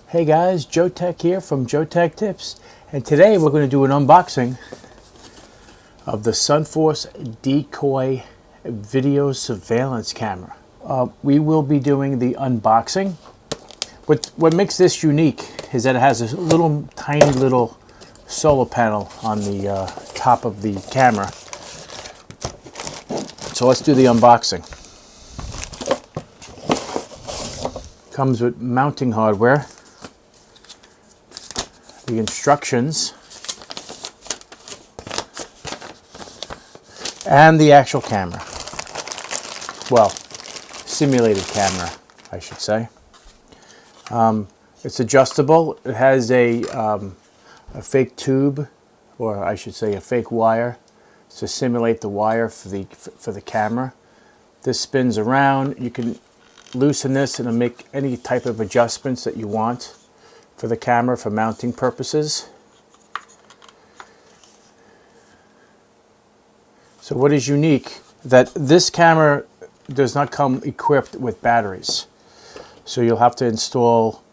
Hey guys, Joeteck here from Joeteck Tips, and today we're going to do an unboxing of the Sunforce Decoy video surveillance camera. We will be doing the unboxing. What makes this unique is that it has a tiny little solar panel on the top of the camera. So let's do the unboxing. Comes with mounting hardware, the instructions, and the actual camera. Well, simulated camera, I should say. It's adjustable. It has a fake tube, or I should say a fake wire, to simulate the wire for the camera. This spins around. You can loosen this and make any type of adjustments that you want for the camera for mounting purposes. So what is unique, that this camera does not come equipped with batteries. So you'll have to install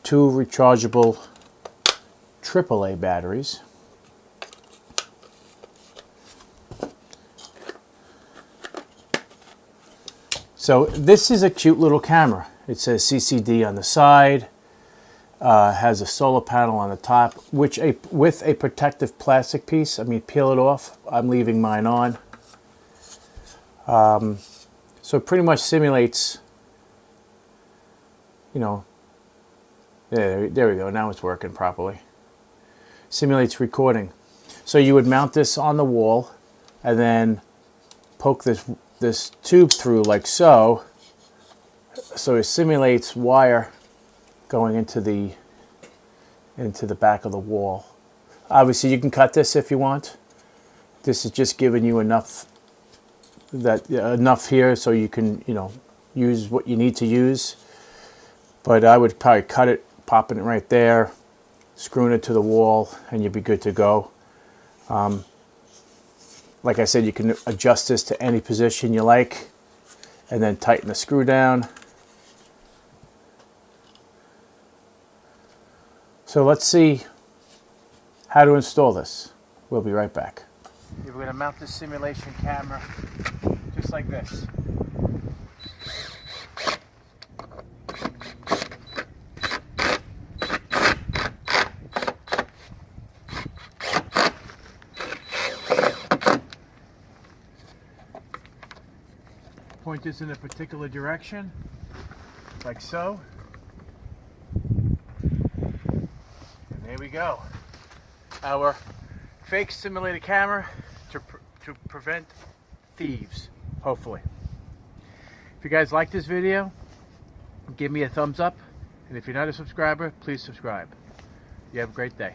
2 rechargeable AAA batteries. So this is a cute little camera. It says CCD on the side, has a solar panel on the top, with a protective plastic piece. I mean, peel it off. I'm leaving mine on. So it pretty much simulates, you know, there we go. Now it's working properly. Simulates recording. So you would mount this on the wall and then poke this tube through like so. So it simulates wire going into the back of the wall. Obviously you can cut this if you want. This is just giving you enough here so you can, you know, use what you need to use. But I would probably cut it, popping it right there, screwing it to the wall, and you'd be good to go. Like I said, you can adjust this to any position you like, and then tighten the screw down. So let's see how to install this. We'll be right back. We're going to mount this simulation camera just like this. Point this in a particular direction, like so. And there we go. Our fake simulated camera to prevent thieves, hopefully. If you guys like this video, give me a thumbs up. And if you're not a subscriber, please subscribe. You have a great day.